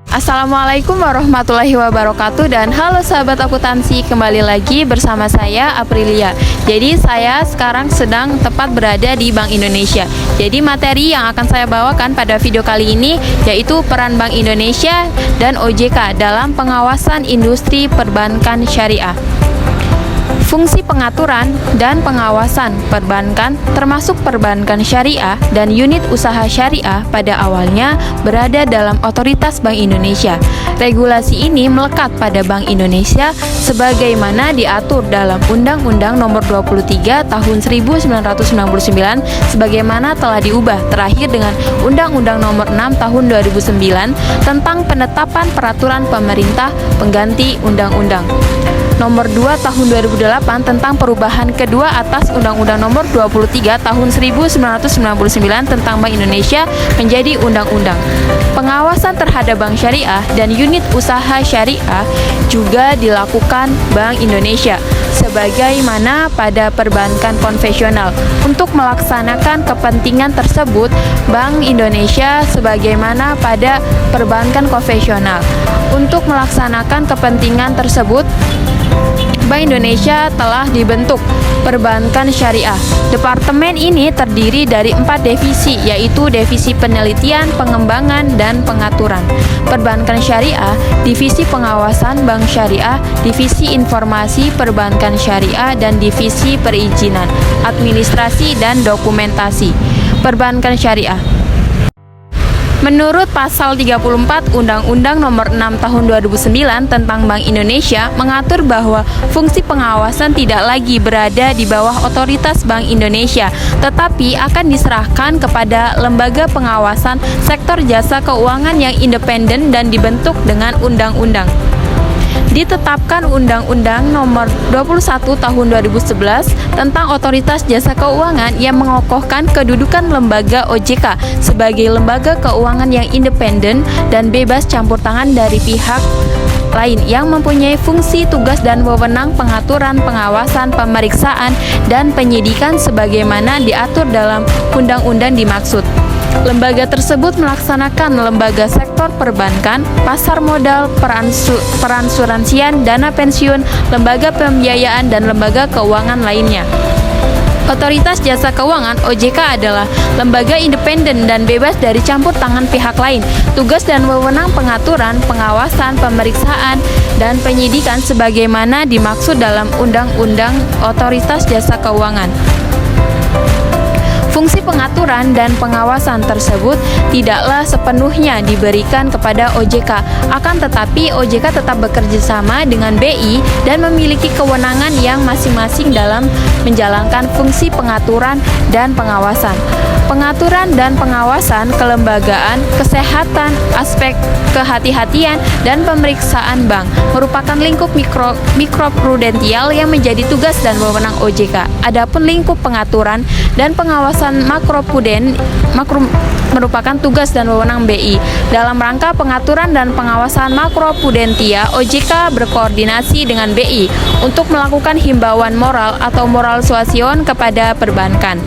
Assalamualaikum warahmatullahi wabarakatuh. Dan halo sahabat akuntansi, kembali lagi bersama saya Aprilia. Jadi saya sekarang sedang tepat berada di Bank Indonesia. Jadi materi yang akan saya bawakan pada video kali ini yaitu peran Bank Indonesia dan OJK dalam pengawasan industri perbankan syariah. Fungsi pengaturan dan pengawasan perbankan termasuk perbankan syariah dan unit usaha syariah pada awalnya berada dalam otoritas Bank Indonesia. Regulasi ini melekat pada Bank Indonesia sebagaimana diatur dalam Undang-Undang Nomor 23 Tahun 1999 sebagaimana telah diubah terakhir dengan Undang-Undang Nomor 6 Tahun 2009 tentang penetapan peraturan pemerintah pengganti Undang-Undang Nomor 2 Tahun 2008 tentang perubahan kedua atas Undang-Undang Nomor 23 Tahun 1999 tentang Bank Indonesia menjadi undang-undang. Pengawasan terhadap bank syariah dan unit usaha syariah juga dilakukan Bank Indonesia sebagaimana pada perbankan konvensional. Untuk melaksanakan kepentingan tersebut, Bank Indonesia sebagaimana pada perbankan konvensional. Untuk melaksanakan kepentingan tersebut, Bank Indonesia telah dibentuk Perbankan Syariah. Departemen ini terdiri dari 4 divisi, yaitu Divisi Penelitian, Pengembangan, dan Pengaturan. Perbankan Syariah, Divisi Pengawasan Bank Syariah, Divisi Informasi Perbankan Syariah, dan Divisi Perizinan, Administrasi, dan Dokumentasi. Perbankan Syariah. Menurut Pasal 34 Undang-Undang Nomor 6 Tahun 2009 tentang Bank Indonesia mengatur bahwa fungsi pengawasan tidak lagi berada di bawah otoritas Bank Indonesia, tetapi akan diserahkan kepada lembaga pengawasan sektor jasa keuangan yang independen dan dibentuk dengan undang-undang. Ditetapkan Undang-Undang Nomor 21 Tahun 2011 tentang Otoritas Jasa Keuangan yang mengokohkan kedudukan lembaga OJK sebagai lembaga keuangan yang independen dan bebas campur tangan dari pihak lain yang mempunyai fungsi, tugas, dan wewenang pengaturan, pengawasan, pemeriksaan, dan penyidikan sebagaimana diatur dalam undang-undang dimaksud. Lembaga tersebut melaksanakan lembaga sektor perbankan, pasar modal, peransuransian, dana pensiun, lembaga pembiayaan, dan lembaga keuangan lainnya. Otoritas Jasa Keuangan (OJK) adalah lembaga independen dan bebas dari campur tangan pihak lain. Tugas dan wewenang pengaturan, pengawasan, pemeriksaan, dan penyidikan sebagaimana dimaksud dalam Undang-Undang Otoritas Jasa Keuangan. Fungsi pengaturan dan pengawasan tersebut tidaklah sepenuhnya diberikan kepada OJK, akan tetapi OJK tetap bekerja sama dengan BI dan memiliki kewenangan yang masing-masing dalam menjalankan fungsi pengaturan dan pengawasan. Pengaturan dan pengawasan kelembagaan, kesehatan, aspek kehati-hatian, dan pemeriksaan bank merupakan lingkup mikroprudensial yang menjadi tugas dan wewenang OJK. Adapun lingkup pengaturan dan pengawasan makropruden merupakan tugas dan wewenang BI. Dalam rangka pengaturan dan pengawasan makroprudensia, OJK berkoordinasi dengan BI untuk melakukan himbauan moral atau moral suasion kepada perbankan.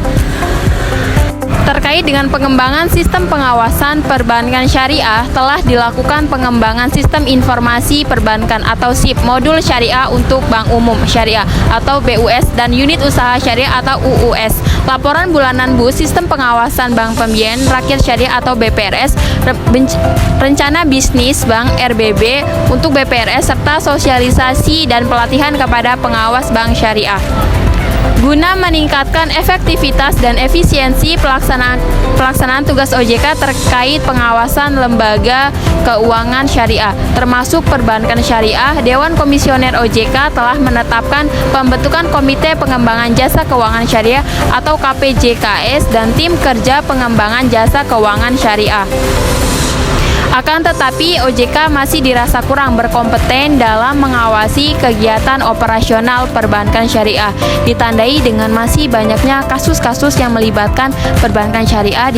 Terkait dengan pengembangan sistem pengawasan perbankan syariah, telah dilakukan pengembangan sistem informasi perbankan atau SIP, modul syariah untuk bank umum syariah atau BUS dan unit usaha syariah atau UUS, laporan bulanan BUS, sistem pengawasan bank pembiayaan rakyat syariah atau BPRS, rencana bisnis bank RBB untuk BPRS, serta sosialisasi dan pelatihan kepada pengawas bank syariah. Guna meningkatkan efektivitas dan efisiensi pelaksanaan tugas OJK terkait pengawasan lembaga keuangan syariah, termasuk perbankan syariah, Dewan Komisioner OJK telah menetapkan pembentukan Komite Pengembangan Jasa Keuangan Syariah atau KPJKS dan Tim Kerja Pengembangan Jasa Keuangan Syariah. Akan tetapi, OJK masih dirasa kurang berkompeten dalam mengawasi kegiatan operasional perbankan syariah, ditandai dengan masih banyaknya kasus-kasus yang melibatkan perbankan syariah,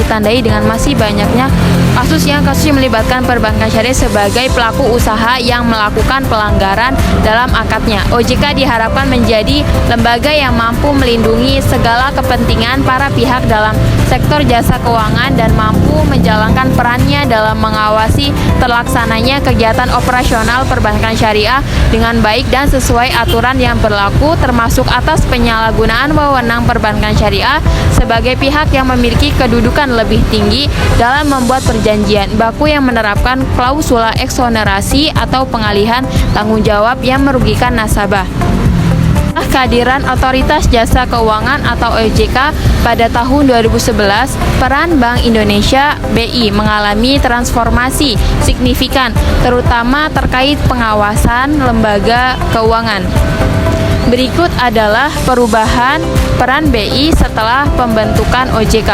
kasus yang melibatkan perbankan syariah sebagai pelaku usaha yang melakukan pelanggaran dalam akadnya. OJK diharapkan menjadi lembaga yang mampu melindungi segala kepentingan para pihak dalam sektor jasa keuangan dan mampu menjalankan perannya dalam mengawasi mengawasi terlaksananya kegiatan operasional perbankan syariah dengan baik dan sesuai aturan yang berlaku, termasuk atas penyalahgunaan wewenang perbankan syariah sebagai pihak yang memiliki kedudukan lebih tinggi dalam membuat perjanjian baku yang menerapkan klausula eksonerasi atau pengalihan tanggung jawab yang merugikan nasabah. Kehadiran Otoritas Jasa Keuangan atau OJK pada tahun 2011, peran Bank Indonesia (BI) mengalami transformasi signifikan, terutama terkait pengawasan lembaga keuangan. Berikut adalah perubahan peran BI setelah pembentukan OJK.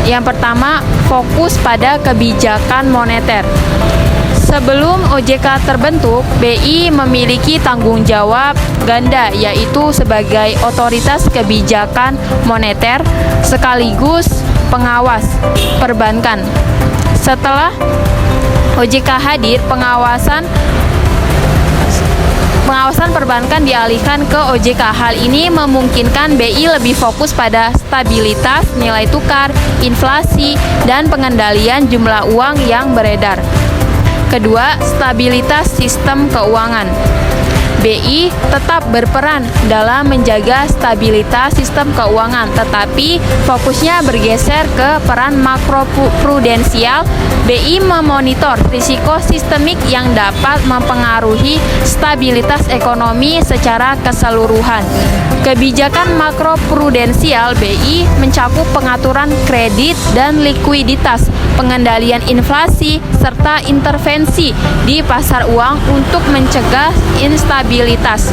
Yang pertama, fokus pada kebijakan moneter. Sebelum OJK terbentuk, BI memiliki tanggung jawab ganda, yaitu sebagai otoritas kebijakan moneter sekaligus pengawas perbankan. Setelah OJK hadir, pengawasan perbankan dialihkan ke OJK. Hal ini memungkinkan BI lebih fokus pada stabilitas nilai tukar, inflasi, dan pengendalian jumlah uang yang beredar. Kedua, stabilitas sistem keuangan. BI tetap berperan dalam menjaga stabilitas sistem keuangan, tetapi fokusnya bergeser ke peran makroprudensial. BI memonitor risiko sistemik yang dapat mempengaruhi stabilitas ekonomi secara keseluruhan. Kebijakan makroprudensial BI mencakup pengaturan kredit dan likuiditas, pengendalian inflasi, serta intervensi di pasar uang untuk mencegah instabilitas.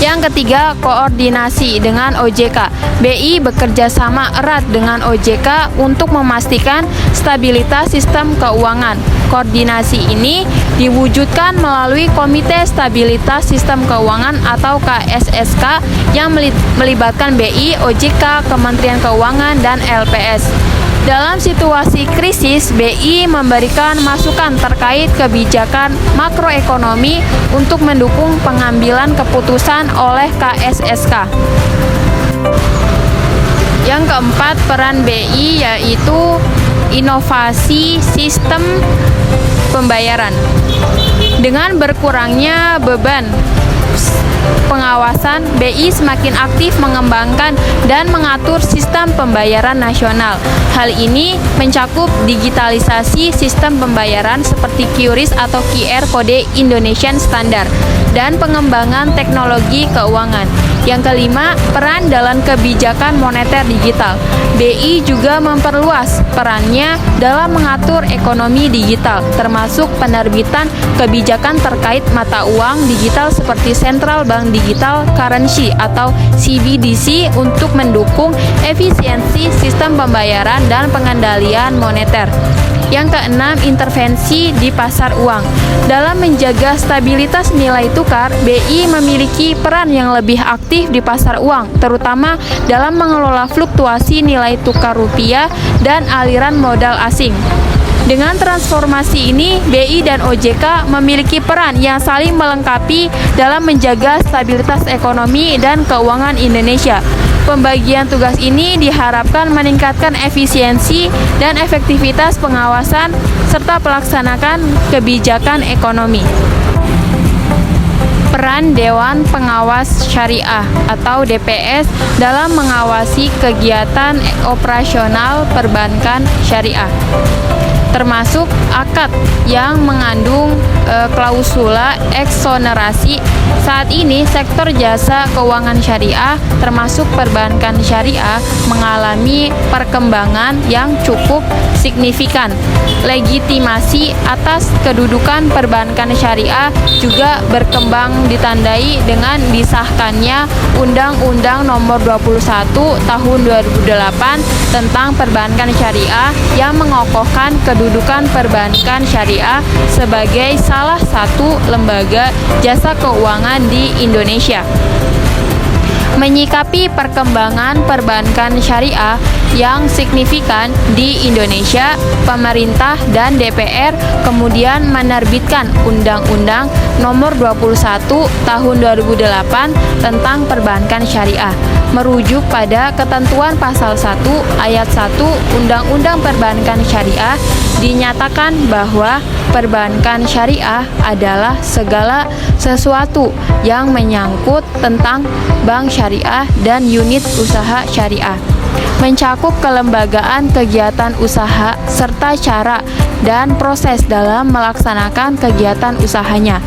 Yang ketiga, koordinasi dengan OJK. BI bekerja sama erat dengan OJK untuk memastikan stabilitas sistem keuangan. Koordinasi ini diwujudkan melalui Komite Stabilitas Sistem Keuangan atau KSSK yang melibatkan BI, OJK, Kementerian Keuangan, dan LPS. Dalam situasi krisis, BI memberikan masukan terkait kebijakan makroekonomi untuk mendukung pengambilan keputusan oleh KSSK. Yang keempat, peran BI yaitu inovasi sistem pembayaran. Dengan berkurangnya beban pengawasan, BI semakin aktif mengembangkan dan mengatur sistem pembayaran nasional. Hal ini mencakup digitalisasi sistem pembayaran seperti QRIS atau QR Kode Indonesian Standard dan pengembangan teknologi keuangan. Yang kelima, peran dalam kebijakan moneter digital. BI juga memperluas perannya dalam mengatur ekonomi digital, termasuk penerbitan kebijakan terkait mata uang digital seperti Central Bank Digital Currency atau CBDC untuk mendukung efisiensi sistem pembayaran dan pengendalian moneter. Yang keenam, intervensi di pasar uang. Dalam menjaga stabilitas nilai tukar, BI memiliki peran yang lebih aktif di pasar uang, terutama dalam mengelola fluktuasi nilai tukar rupiah dan aliran modal asing. Dengan transformasi ini, BI dan OJK memiliki peran yang saling melengkapi dalam menjaga stabilitas ekonomi dan keuangan Indonesia. Pembagian tugas ini diharapkan meningkatkan efisiensi dan efektivitas pengawasan serta pelaksanakan kebijakan ekonomi. Peran Dewan Pengawas Syariah atau DPS dalam mengawasi kegiatan operasional perbankan syariah, termasuk akad yang mengandung klausula eksonerasi. Saat ini sektor jasa keuangan syariah termasuk perbankan syariah mengalami perkembangan yang cukup signifikan. Legitimasi atas kedudukan perbankan syariah juga berkembang ditandai dengan disahkannya Undang-Undang Nomor 21 Tahun 2008 tentang perbankan syariah yang mengokohkan kedudukan perbankan syariah sebagai salah satu lembaga jasa keuangan di Indonesia. Menyikapi perkembangan perbankan syariah yang signifikan di Indonesia, pemerintah dan DPR kemudian menerbitkan Undang-Undang Nomor 21 Tahun 2008 tentang Perbankan Syariah, merujuk pada ketentuan pasal 1 ayat 1 Undang-Undang Perbankan Syariah. Dinyatakan bahwa perbankan syariah adalah segala sesuatu yang menyangkut tentang bank syariah dan unit usaha syariah, mencakup kelembagaan kegiatan usaha serta cara dan proses dalam melaksanakan kegiatan usahanya.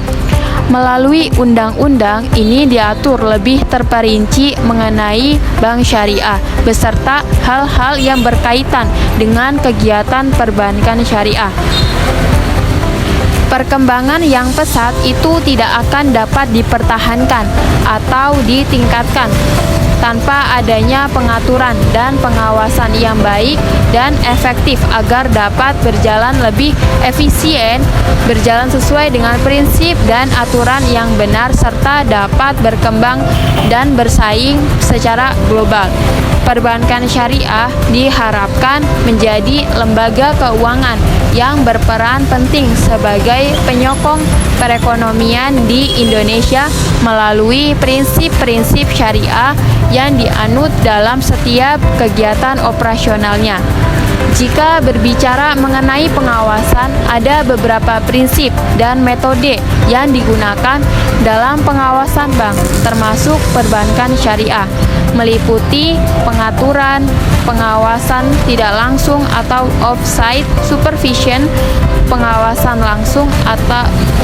Melalui undang-undang ini diatur lebih terperinci mengenai bank syariah beserta hal-hal yang berkaitan dengan kegiatan perbankan syariah. Perkembangan yang pesat itu tidak akan dapat dipertahankan atau ditingkatkan tanpa adanya pengaturan dan pengawasan yang baik dan efektif agar dapat berjalan lebih efisien, berjalan sesuai dengan prinsip dan aturan yang benar, serta dapat berkembang dan bersaing secara global. Perbankan syariah diharapkan menjadi lembaga keuangan yang berperan penting sebagai penyokong perekonomian di Indonesia melalui prinsip-prinsip syariah yang dianut dalam setiap kegiatan operasionalnya. Jika berbicara mengenai pengawasan, ada beberapa prinsip dan metode yang digunakan dalam pengawasan bank, termasuk perbankan syariah, meliputi pengaturan, pengawasan tidak langsung atau off-site supervision, pengawasan langsung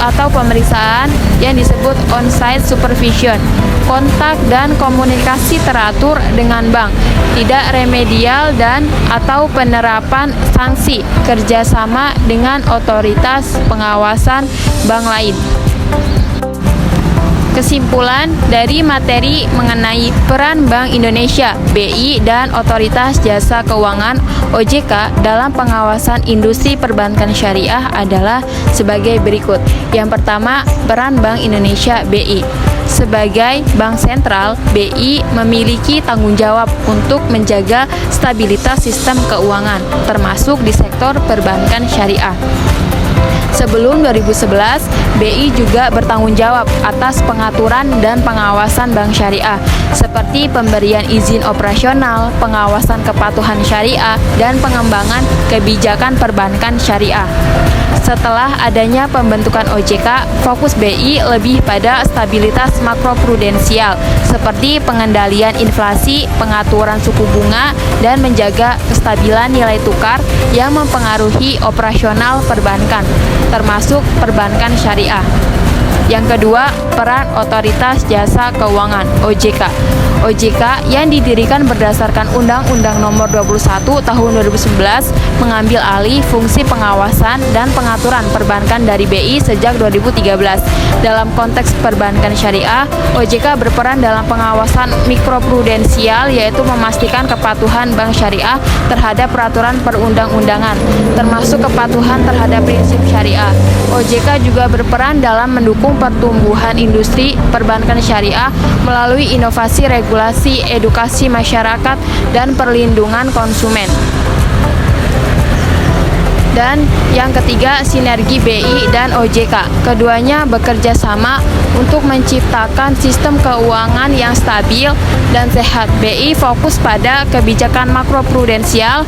atau pemeriksaan yang disebut on-site supervision, kontak dan komunikasi teratur dengan bank, tidak remedial dan atau penerapan sanksi, kerjasama dengan otoritas pengawasan bank lain. Kesimpulan dari materi mengenai peran Bank Indonesia, BI, dan Otoritas Jasa Keuangan OJK dalam pengawasan industri perbankan syariah adalah sebagai berikut. Yang pertama, peran Bank Indonesia BI. Sebagai bank sentral, BI memiliki tanggung jawab untuk menjaga stabilitas sistem keuangan, termasuk di sektor perbankan syariah. Sebelum 2011, BI juga bertanggung jawab atas pengaturan dan pengawasan bank syariah, seperti pemberian izin operasional, pengawasan kepatuhan syariah, dan pengembangan kebijakan perbankan syariah. Setelah adanya pembentukan OJK, fokus BI lebih pada stabilitas makroprudensial, seperti pengendalian inflasi, pengaturan suku bunga, dan menjaga kestabilan nilai tukar yang mempengaruhi operasional perbankan, termasuk perbankan syariah. Yang kedua, peran Otoritas Jasa Keuangan (OJK). OJK yang didirikan berdasarkan Undang-Undang Nomor 21 Tahun 2011 mengambil alih fungsi pengawasan dan pengaturan perbankan dari BI sejak 2013. Dalam konteks perbankan syariah, OJK berperan dalam pengawasan mikroprudensial, yaitu memastikan kepatuhan bank syariah terhadap peraturan perundang-undangan, termasuk kepatuhan terhadap prinsip syariah. OJK juga berperan dalam mendukung pertumbuhan industri perbankan syariah melalui inovasi regulasi, edukasi masyarakat, dan perlindungan konsumen. Dan yang ketiga, sinergi BI dan OJK. Keduanya bekerja sama untuk menciptakan sistem keuangan yang stabil dan sehat. BI fokus pada kebijakan makroprudensial,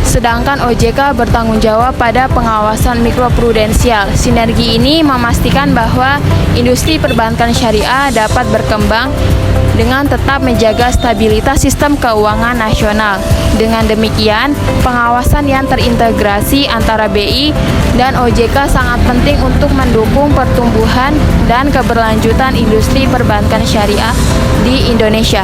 sedangkan OJK bertanggung jawab pada pengawasan mikroprudensial. Sinergi ini memastikan bahwa industri perbankan syariah dapat berkembang dengan tetap menjaga stabilitas sistem keuangan nasional. Dengan demikian, pengawasan yang terintegrasi antara BI dan OJK sangat penting untuk mendukung pertumbuhan dan keberlanjutan industri perbankan syariah di Indonesia.